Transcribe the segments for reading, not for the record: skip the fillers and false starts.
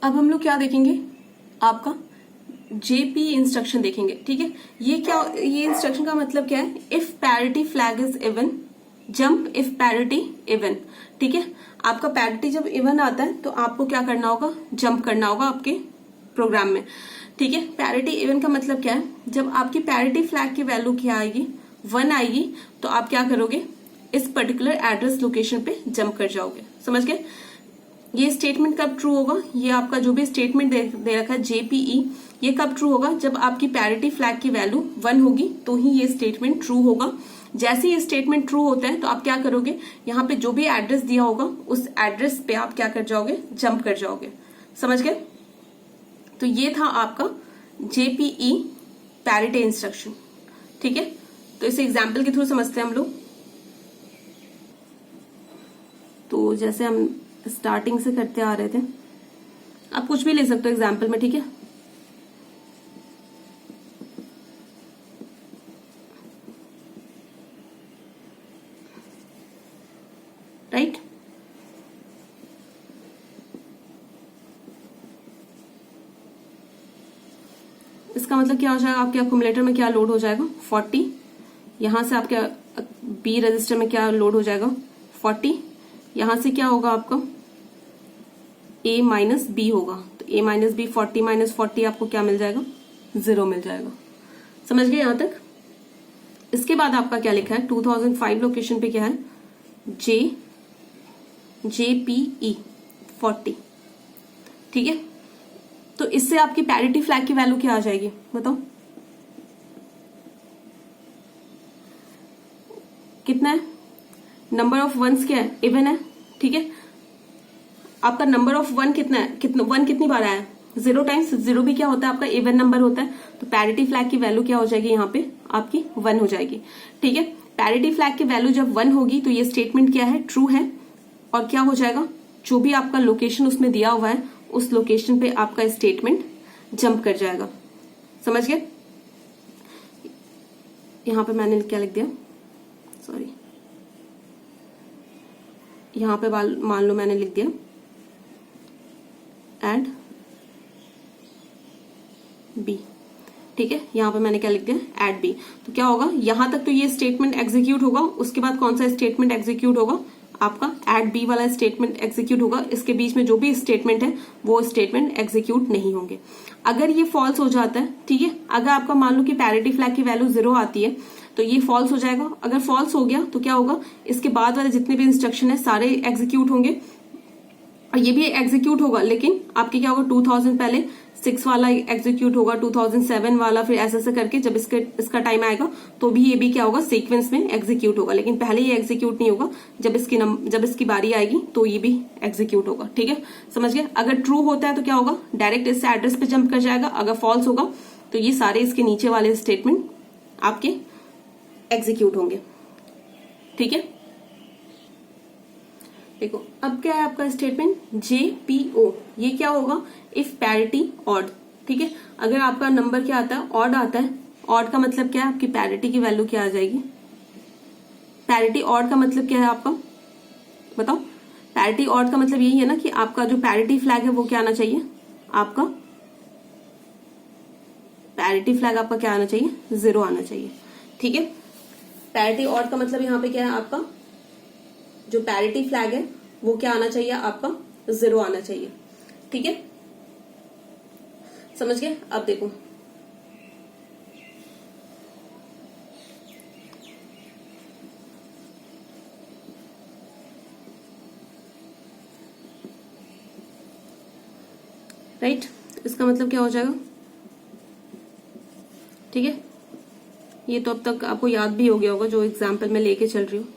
अब हम लोग क्या देखेंगे, आपका जेपी इंस्ट्रक्शन देखेंगे। ठीक है, ये इंस्ट्रक्शन का मतलब क्या है, if parity flag is even jump if parity even. ठीक है, आपका पैरिटी जब इवन आता है तो आपको क्या करना होगा, जंप करना होगा आपके प्रोग्राम में। ठीक है, पैरिटी इवन का मतलब क्या है, जब आपकी पैरिटी फ्लैग की वैल्यू क्या आएगी, 1 आएगी, तो आप क्या करोगे, इस पर्टिकुलर एड्रेस लोकेशन पे जंप कर जाओगे। समझ गए? ये स्टेटमेंट कब ट्रू होगा, ये आपका जो भी स्टेटमेंट दे रखा है जेपीई, ये कब ट्रू होगा, जब आपकी पैरिटी फ्लैग की वैल्यू 1 होगी तो ही ये स्टेटमेंट ट्रू होगा। जैसे ये स्टेटमेंट ट्रू होता है तो आप क्या करोगे, यहाँ पे जो भी एड्रेस दिया होगा उस एड्रेस पे आप क्या कर जाओगे, जंप कर जाओगे। समझ गए? तो ये था आपका जेपीई पैरिटी इंस्ट्रक्शन। ठीक है, तो इसे एग्जाम्पल के थ्रू समझते हैं हम लोग। तो जैसे हम स्टार्टिंग से करते आ रहे थे, आप कुछ भी ले सकते हो एग्जाम्पल में। ठीक है, राइट। इसका मतलब क्या हो जाएगा, आपके अक्यूमुलेटर में क्या लोड हो जाएगा, 40। यहां से आपके बी रजिस्टर में क्या लोड हो जाएगा, 40। यहां से क्या होगा आपका a माइनस बी होगा, तो a माइनस बी 40 माइनस 40 आपको क्या मिल जाएगा, 0 मिल जाएगा। समझ गए यहां तक? इसके बाद आपका क्या लिखा है, 2005 लोकेशन पे क्या है, जेपीई 40। ठीक है, तो इससे आपकी पैरिटी फ्लैग की वैल्यू क्या आ जाएगी, बताओ कितना है, नंबर ऑफ वंस क्या है, इवन है। ठीक है, आपका नंबर ऑफ वन कितना है, वन कितनी बार आया है, 0 टाइम्स। 0 भी क्या होता है, आपका इवन नंबर होता है, तो पैरिटी फ्लैग की वैल्यू क्या हो जाएगी, यहाँ पे आपकी 1 हो जाएगी। ठीक है, पैरिटी फ्लैग की वैल्यू जब 1 होगी तो ये स्टेटमेंट क्या है, ट्रू है, और क्या हो जाएगा, जो भी आपका लोकेशन उसमें दिया हुआ है उस लोकेशन पे आपका स्टेटमेंट जंप कर जाएगा। समझ गए? यहां पे मैंने क्या लिख दिया, सॉरी, यहां पे मान लो मैंने लिख दिया एड बी। ठीक है, यहां पे मैंने क्या लिख दिया, एड बी। तो क्या होगा, यहां तक तो ये स्टेटमेंट एग्जीक्यूट होगा, उसके बाद कौन सा स्टेटमेंट एग्जीक्यूट होगा, आपका एड बी वाला स्टेटमेंट एग्जीक्यूट होगा। इसके बीच में जो भी स्टेटमेंट है वो स्टेटमेंट एग्जीक्यूट नहीं होंगे। अगर ये फॉल्स हो जाता है, ठीक है, अगर आपका मान लो कि पैरिटी फ्लैग की वैल्यू 0 आती है तो ये फॉल्स हो जाएगा। अगर फॉल्स हो गया तो क्या होगा, इसके बाद वाले जितने भी इंस्ट्रक्शन है सारे एग्जीक्यूट होंगे, और ये भी एग्जीक्यूट होगा, लेकिन आपके क्या होगा, 2000 पहले 6 वाला एग्जीक्यूट होगा, 2007 वाला, फिर ऐसे ऐसे करके जब इसका टाइम आएगा तो भी ये भी क्या होगा, सीक्वेंस में एग्जीक्यूट होगा। लेकिन पहले ये एग्जीक्यूट नहीं होगा, जब इसकी बारी आएगी तो ये भी एग्जीक्यूट होगा। ठीक है, समझ गए? अगर ट्रू होता है तो क्या होगा, डायरेक्ट इस एड्रेस पे जंप कर जाएगा। अगर फॉल्स होगा तो ये सारे इसके नीचे वाले स्टेटमेंट आपके एग्जीक्यूट होंगे। ठीक है, देखो अब क्या है आपका स्टेटमेंट, जेपीओ, ये क्या होगा, इफ पैरिटी ऑड। ठीक है, अगर आपका नंबर क्या आता है, ऑड आता है, ऑड का मतलब क्या है, आपकी पैरिटी की वैल्यू क्या आ जाएगी, पैरिटी ऑड का मतलब क्या है आपका, बताओ। पैरिटी ऑड का मतलब यही है ना कि आपका जो पैरिटी फ्लैग है वो क्या आना चाहिए, आपका पैरिटी फ्लैग आपका क्या आना चाहिए, 0 आना चाहिए। ठीक है, पैरिटी ऑड का मतलब यहाँ पे क्या है, आपका जो पैरिटी फ्लैग है वो क्या आना चाहिए, आपका 0 आना चाहिए। ठीक है, समझ गए? अब देखो राइट, इसका मतलब क्या हो जाएगा। ठीक है, ये तो अब तक आपको याद भी हो गया होगा जो एग्जाम्पल में लेके चल रही हूँ।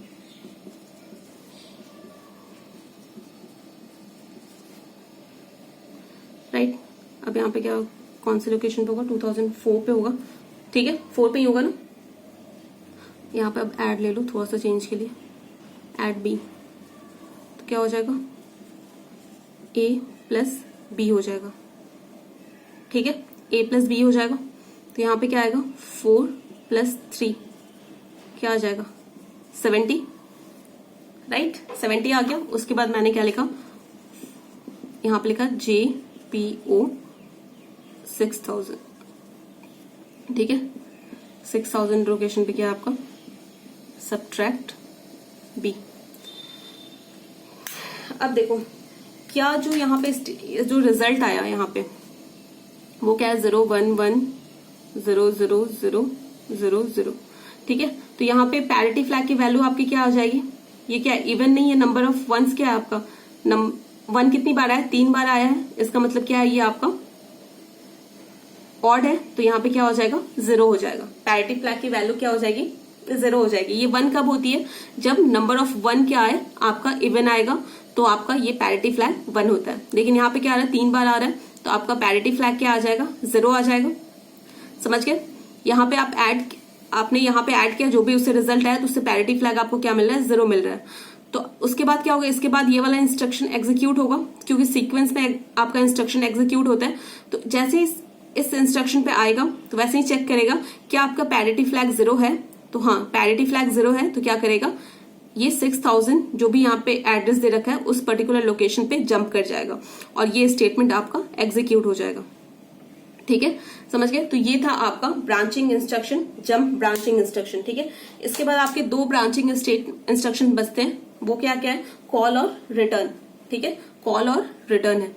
राइट, अब यहाँ पे क्या, कौन सी लोकेशन पे होगा, 2004 पे होगा। ठीक है, 4 पे ही होगा ना। यहाँ पे अब ऐड ले लो थोड़ा सा चेंज के लिए, ऐड बी, तो क्या हो जाएगा, ए प्लस बी हो जाएगा। ठीक है, ए प्लस बी हो जाएगा, तो यहाँ पे क्या आएगा, 4 प्लस 3 क्या आ जाएगा, 70। राइट, 70 आ गया। उसके बाद मैंने क्या लिखा, यहाँ पे लिखा PO 6000, ठीक है। 6000 लोकेशन पे क्या है आपका, सब्ट्रैक्ट B। अब देखो क्या जो यहाँ पे जो रिजल्ट आया यहाँ पे वो क्या है, 0 1 1 0 0 0 0 0, ठीक है। तो यहाँ पे पैरिटी फ्लैग की वैल्यू आपकी क्या आ जाएगी, ये क्या है, इवन नहीं है, नंबर ऑफ वंस क्या है आपका, 1 कितनी बार आया, 3 बार आया है, इसका मतलब क्या है, ये आपका ऑड है, तो यहाँ पे क्या हो जाएगा, 0 हो जाएगा। पैरिटी फ्लैग की वैल्यू क्या हो जाएगी, 0 हो जाएगी। ये 1 कब होती है, जब नंबर ऑफ 1 क्या आए, आपका इवन आएगा, तो आपका ये पैरिटी फ्लैग 1 होता है। लेकिन यहाँ पे क्या आ रहा है, 3 बार आ रहा है, तो आपका पैरिटी फ्लैग क्या आ जाएगा, 0 आ जाएगा। समझ गए। यहाँ पे आपने यहाँ पे ऐड किया, जो भी उससे रिजल्ट आया, तो उससे पैरिटी फ्लैग आपको क्या मिल रहा है, 0 मिल रहा है। तो उसके बाद क्या होगा, इसके बाद ये वाला इंस्ट्रक्शन एग्जीक्यूट होगा, क्योंकि सीक्वेंस में आपका इंस्ट्रक्शन एग्जीक्यूट होता है। तो जैसे ही इस इंस्ट्रक्शन पे आएगा, तो वैसे ही चेक करेगा क्या आपका पैरिटी फ्लैग 0 है, तो हाँ पैरिटी फ्लैग 0 है, तो क्या करेगा, ये 6000 जो भी यहाँ पे एड्रेस दे रखा है उस पर्टिकुलर लोकेशन पे जंप कर जाएगा और ये स्टेटमेंट आपका एग्जीक्यूट हो जाएगा। ठीक है, समझ गए। तो ये था आपका branching instruction, jump branching instruction. ठीक है, इसके बाद आपके 2 ब्रांचिंग इंस्ट्रक्शन बचते हैं, वो क्या क्या है, कॉल और रिटर्न। ठीक है, कॉल और रिटर्न है।